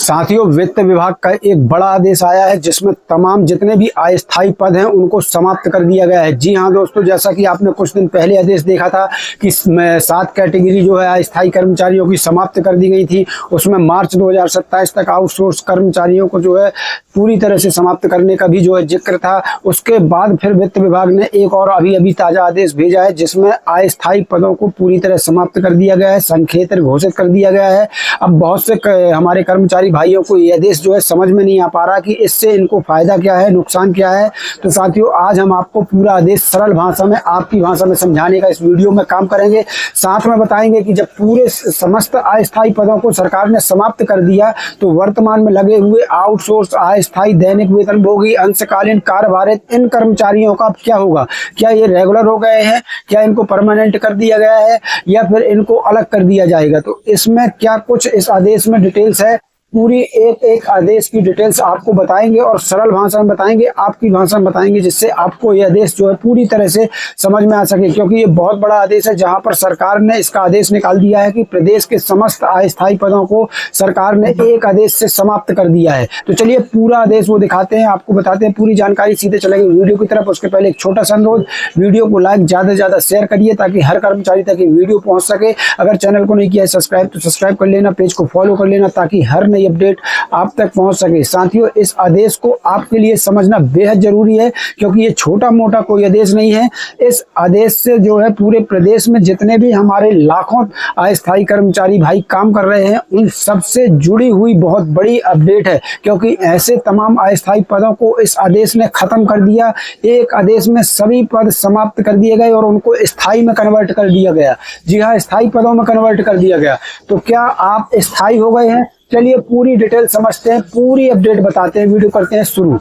साथियों, वित्त विभाग का एक बड़ा आदेश आया है जिसमें तमाम जितने भी अस्थायी पद हैं उनको समाप्त कर दिया गया है। जी हां दोस्तों, जैसा कि आपने कुछ दिन पहले आदेश देखा था कि 7 कैटेगरी जो है अस्थायी कर्मचारियों की समाप्त कर दी गई थी। उसमें मार्च 2027 तक आउटसोर्स कर्मचारियों को जो है पूरी तरह से समाप्त करने का भी जो है जिक्र था। उसके बाद फिर वित्त विभाग ने एक और अभी ताजा आदेश भेजा है जिसमें अस्थायी पदों को पूरी तरह समाप्त कर दिया गया है, संक्षेत्र घोषित कर दिया गया है। अब बहुत से हमारे कर्मचारी भाइयों को यह आदेश जो है समझ में नहीं आ पा रहा कि इससे इनको फायदा क्या है, नुकसान क्या है। तो साथियों, आज हम आपको पूरा आदेश सरल भाषा में, आपकी भाषा में समझाने का इस वीडियो में काम करेंगे। साथ में बताएंगे कि जब पूरे समस्त अस्थायी पदों को सरकार ने समाप्त कर दिया तो वर्तमान में लगे हुए आउटसोर्स, अस्थायी, दैनिक वेतनभोगी, अंशकालीन, कार्यभारित इन कर्मचारियों का क्या होगा। क्या ये रेगुलर हो गए हैं, क्या इनको परमानेंट कर दिया गया है, या फिर इनको अलग कर दिया जाएगा। तो इसमें क्या कुछ इस आदेश में डिटेल्स है, पूरी एक आदेश की डिटेल्स आपको बताएंगे और सरल भाषा में बताएंगे, आपकी भाषा में बताएंगे, जिससे आपको यह आदेश जो है पूरी तरह से समझ में आ सके। क्योंकि ये बहुत बड़ा आदेश है जहां पर सरकार ने इसका आदेश निकाल दिया है कि प्रदेश के समस्त अस्थायी पदों को सरकार ने एक आदेश से समाप्त कर दिया है। तो चलिए पूरा आदेश वो दिखाते हैं, आपको बताते हैं पूरी जानकारी। सीधे चलेंगे वीडियो की तरफ। उसके पहले एक छोटा सा अनुरोध, वीडियो को लाइक ज्यादा से ज्यादा शेयर करिए ताकि हर कर्मचारी तक ये वीडियो पहुंच सके। अगर चैनल को नहीं किया है सब्सक्राइब तो सब्सक्राइब कर लेना, पेज को फॉलो कर लेना ताकि हर नई अपडेट आप तक पहुंच सके। साथियों, इस आदेश को आपके लिए समझना बेहद जरूरी है क्योंकि ये छोटा मोटा कोई आदेश नहीं है। इस आदेश से जो है पूरे प्रदेश में जितने भी हमारे लाखों अस्थायी कर्मचारी भाई काम कर रहे हैं उन सबसे जुड़ी हुई बहुत बड़ी अपडेट है। क्योंकि ऐसे तमाम अस्थायी पदों को इस आदेश ने खत्म कर दिया। एक आदेश में सभी पद समाप्त कर दिए गए और उनको स्थायी में कन्वर्ट कर दिया गया। जी हाँ, स्थायी पदों में कन्वर्ट कर दिया गया। तो क्या आप स्थायी हो गए हैं? चलिए पूरी डिटेल समझते हैं, पूरी अपडेट बताते हैं, वीडियो करते हैं शुरू।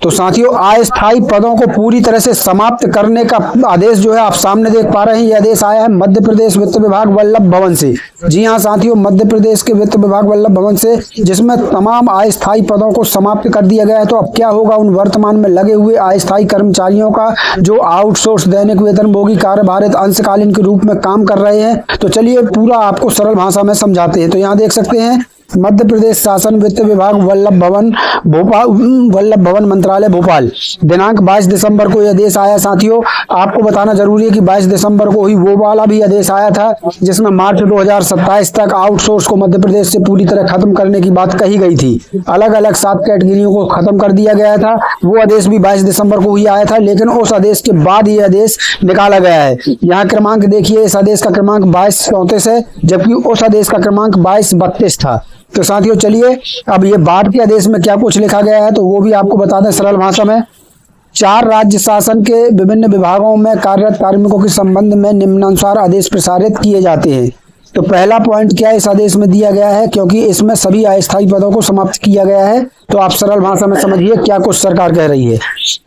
तो साथियों, अस्थायी पदों को पूरी तरह से समाप्त करने का आदेश जो है आप सामने देख पा रहे हैं। यह आदेश आया है मध्य प्रदेश वित्त विभाग वल्लभ भवन से। जी हां साथियों, मध्य प्रदेश के वित्त विभाग वल्लभ भवन से, जिसमें तमाम अस्थायी पदों को समाप्त कर दिया गया है। तो अब क्या होगा उन वर्तमान में लगे हुए अस्थायी कर्मचारियों का जो आउटसोर्स, दैनिक वेतनभोगी, कार्यभारित, अंशकालीन के रूप में काम कर रहे हैं। तो चलिए पूरा आपको सरल भाषा में समझाते हैं। तो यहाँ देख सकते हैं मध्य प्रदेश शासन वित्त विभाग वल्लभ भवन भोपाल, वल्लभ भवन मंत्रालय भोपाल, दिनांक 22 दिसंबर को यह आदेश आया। साथियों, आपको बताना जरूरी है कि 22 दिसंबर को ही वो वाला भी आदेश आया था जिसमें मार्च 2027 तक आउटसोर्स को मध्य प्रदेश से पूरी तरह खत्म करने की बात कही गई थी। अलग अलग 7 कैटेगरियों को खत्म कर दिया गया था। वो आदेश भी 22 दिसंबर को ही आया था, लेकिन उस आदेश के बाद ये आदेश निकाला गया है। यहाँ क्रमांक देखिए, इस आदेश का क्रमांक 2234 है जबकि उस आदेश का क्रमांक 2232 था। तो साथियों चलिए, अब ये बाद के आदेश में क्या कुछ लिखा गया है तो वो भी आपको बता दें सरल भाषा में। 4 राज्य शासन के विभिन्न विभागों में कार्यरत कार्मिकों के संबंध में निम्नानुसार आदेश प्रसारित किए जाते हैं। तो पहला पॉइंट क्या इस आदेश में दिया गया है, क्योंकि इसमें सभी अस्थायी पदों को समाप्त किया गया है। तो आप सरल भाषा में समझिए क्या कुछ सरकार कह रही है।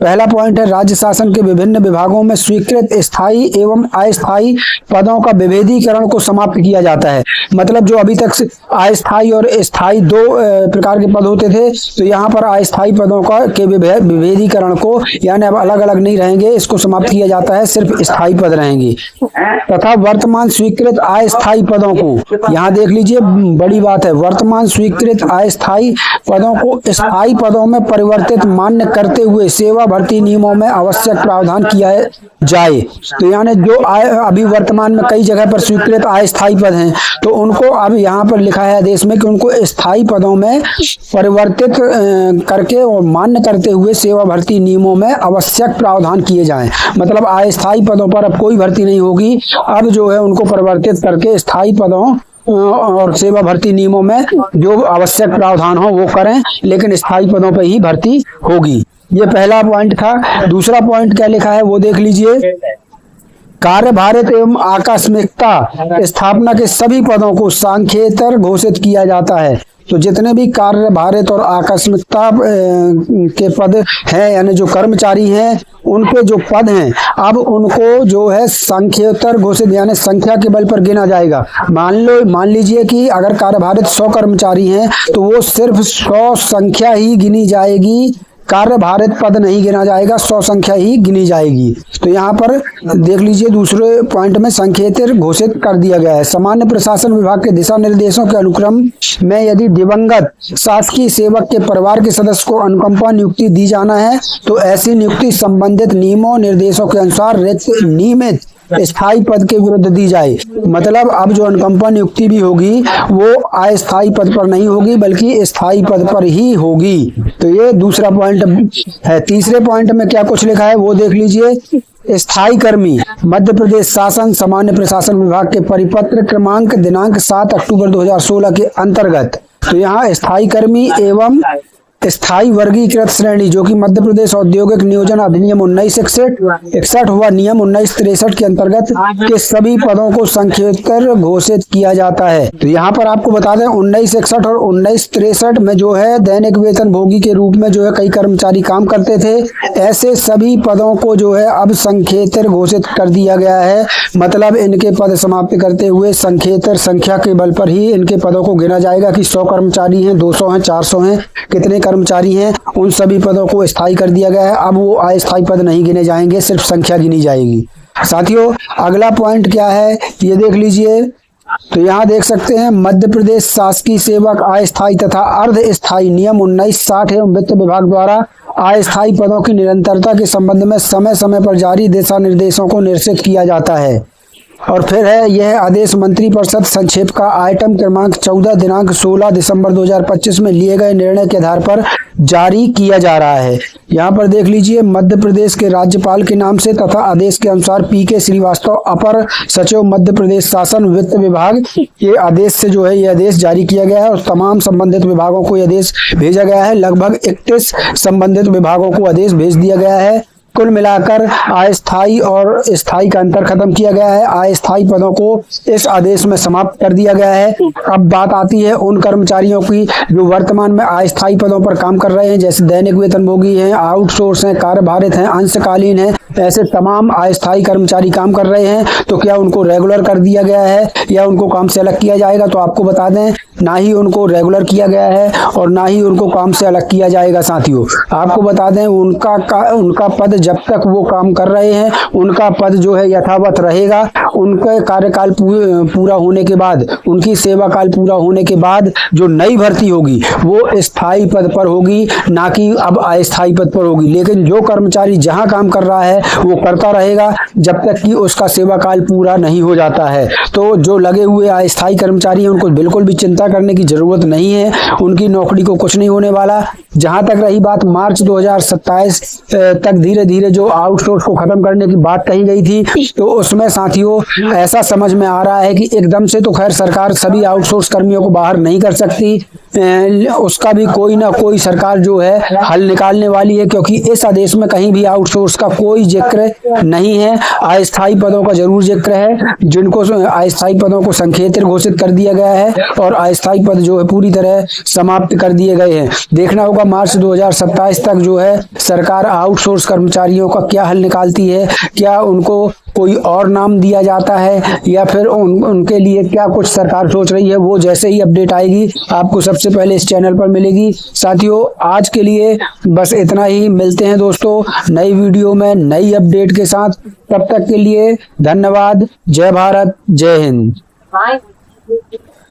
पहला पॉइंट है, राज्य शासन के विभिन्न विभागों में स्वीकृत स्थायी एवं अस्थायी पदों का विभेदीकरण को समाप्त किया जाता है। मतलब जो अभी तक अस्थायी और स्थायी 2 प्रकार के पद होते थे, तो यहाँ पर अस्थायी पदों का के विभेदीकरण को, यानी अब अलग अलग नहीं रहेंगे, इसको समाप्त किया जाता है, सिर्फ स्थायी पद रहेंगे। तथा वर्तमान स्वीकृत अस्थायी पदों को, यहाँ देख लीजिए बड़ी बात है, वर्तमान स्वीकृत अस्थायी पदों को स्थायी पदों में परिवर्तित मान्य करते हुए सेवा भर्ती नियमों में आवश्यक प्रावधान किया जाए। तो यानी जो अभी वर्तमान में कई जगह पर स्वीकृत अस्थायी पद हैं तो उनको अब यहाँ पर लिखा है आदेश में कि उनको स्थायी पदों में परिवर्तित करके और मान्य करते हुए सेवा भर्ती नियमों में आवश्यक प्रावधान किए जाएं। मतलब अस्थायी पदों पर अब कोई भर्ती नहीं होगी, अब जो है उनको परिवर्तित करके स्थायी पदों और सेवा भर्ती नियमों में जो आवश्यक प्रावधान हो वो करें, लेकिन स्थायी पदों पर ही भर्ती होगी। ये पहला पॉइंट था। दूसरा पॉइंट क्या लिखा है वो देख लीजिए। कार्यभारित एवं आकस्मिकता स्थापना के सभी पदों को सांख्येतर घोषित किया जाता है। तो जितने भी कार्यभारित और आकस्मिकता के पद हैं, यानी जो कर्मचारी हैं, उनके जो पद हैं अब उनको जो है संख्येतर घोषित, यानी संख्या के बल पर गिना जाएगा। मान लीजिए कि अगर कार्यभारित 100 कर्मचारी हैं तो वो सिर्फ 100 संख्या ही गिनी जाएगी कार्यभारित पद नहीं गिना जाएगा, 100 संख्या ही गिनी जाएगी। तो यहाँ पर देख लीजिए दूसरे पॉइंट में संख्येतर घोषित कर दिया गया है। सामान्य प्रशासन विभाग के दिशा निर्देशों के अनुक्रम में यदि दिवंगत शासकीय सेवक के परिवार के सदस्य को अनुकंपा नियुक्ति दी जाना है तो ऐसी नियुक्ति संबंधित नियमों निर्देशों के अनुसार नियमित स्थायी पद के विरुद्ध दी जाए। मतलब अब जो अनुकंपा नियुक्ति भी होगी वो अस्थायी पद पर नहीं होगी बल्कि स्थायी पद पर ही होगी। तो ये दूसरा पॉइंट है। तीसरे पॉइंट में क्या कुछ लिखा है वो देख लीजिए। स्थायी कर्मी मध्य प्रदेश शासन सामान्य प्रशासन विभाग के परिपत्र क्रमांक दिनांक 7 अक्टूबर 2016 के अंतर्गत, तो यहाँ स्थायी कर्मी एवं स्थायी वर्गीकृत श्रेणी जो कि मध्य प्रदेश औद्योगिक नियोजन अधिनियम 1961 व नियम 1963 के अंतर्गत के सभी पदों को संख्येतर घोषित किया जाता है। तो यहाँ पर आपको बता दें 1961 और 1963 में जो है दैनिक वेतन भोगी के रूप में जो है कई कर्मचारी काम करते थे। ऐसे सभी पदों को जो है अब संख्येतर घोषित कर दिया गया है। मतलब इनके पद समाप्त करते हुए संख्येतर संख्या के बल पर ही इनके पदों को गिना जाएगा कि 100 कर्मचारी हैं, 200 हैं, 400 हैं, कितने कर्मचारी हैं, उन सभी पदों को स्थायी कर दिया गया है। अब वो अस्थायी पद नहीं गिने जाएंगे, सिर्फ संख्या गिनी जाएगी। साथियों अगला पॉइंट क्या है ये देख लीजिए। तो यहाँ देख सकते हैं मध्य प्रदेश शासकीय सेवक अस्थायी तथा अर्ध स्थायी नियम 1960 एवं वित्त विभाग द्वारा अस्थायी पदों की निरंतरता के संबंध में समय समय पर जारी दिशा निर्देशों को निश्चित किया जाता है। और फिर है यह आदेश मंत्रिपरिषद संक्षेप का आइटम क्रमांक 14 दिनांक 16 दिसंबर 2025 में लिए गए निर्णय के आधार पर जारी किया जा रहा है। यहाँ पर देख लीजिए मध्य प्रदेश के राज्यपाल के नाम से तथा आदेश के अनुसार पी.के. श्रीवास्तव अपर सचिव मध्य प्रदेश शासन वित्त विभाग के आदेश से जो है ये आदेश जारी किया गया है और तमाम संबंधित विभागों को आदेश भेजा गया है। लगभग 31 संबंधित विभागों को आदेश भेज दिया गया है। कुल मिलाकर अस्थायी और स्थायी का अंतर खत्म किया गया है। अस्थायी पदों को इस आदेश में समाप्त कर दिया गया है। अब बात आती है उन कर्मचारियों की जो वर्तमान में अस्थायी पदों पर काम कर रहे हैं, जैसे दैनिक वेतनभोगी हैं, आउटसोर्स हैं, कार्यभारित हैं, अंशकालीन हैं, ऐसे तमाम अस्थायी कर्मचारी काम कर रहे हैं। तो क्या उनको रेगुलर कर दिया गया है या उनको काम से अलग किया जाएगा? तो आपको बता दें ना ही उनको रेगुलर किया गया है और ना ही उनको काम से अलग किया जाएगा। साथियों आपको बता दें उनका पद जब तक वो काम कर रहे हैं उनका पद जो है यथावत रहेगा। उनके कार्यकाल पूरा होने के बाद, उनकी सेवा काल पूरा होने के बाद जो नई भर्ती होगी वो स्थायी पद पर होगी, ना कि अब अस्थायी पद पर होगी। लेकिन जो कर्मचारी जहां काम कर रहा है वो करता रहेगा जब तक कि उसका सेवा काल पूरा नहीं हो जाता है। तो जो लगे हुए अस्थायी कर्मचारी हैं उनको बिल्कुल भी चिंता करने की जरूरत नहीं है, उनकी नौकरी को कुछ नहीं होने वाला। जहां तक रही बात मार्च 2027 तक धीरे धीरे जो आउटसोर्स को खत्म करने की बात कही गई थी, तो उसमें साथियों ऐसा समझ में आ रहा है कि एकदम से तो खैर सरकार सभी आउटसोर्स कर्मियों को बाहर नहीं कर सकती, उसका भी कोई ना कोई सरकार जो है हल निकालने वाली है। क्योंकि इस आदेश में कहीं भी आउटसोर्स का कोई जिक्र नहीं है, अस्थायी पदों का जरूर जिक्र है, जिनको अस्थायी पदों को संख्येतर घोषित कर दिया गया है और अस्थायी पद जो है पूरी तरह समाप्त कर दिए गए हैं। देखना होगा मार्च 2027 तक जो है सरकार आउटसोर्स कर्मचारियों का क्या हल निकालती है, क्या उनको कोई और नाम दिया जाता है या फिर उनके लिए क्या कुछ सरकार सोच रही है। वो जैसे ही अपडेट आएगी आपको सबसे पहले इस चैनल पर मिलेगी। साथियों आज के लिए बस इतना ही, मिलते हैं दोस्तों नई वीडियो में नई अपडेट के साथ। तब तक के लिए धन्यवाद। जय भारत, जय हिंद।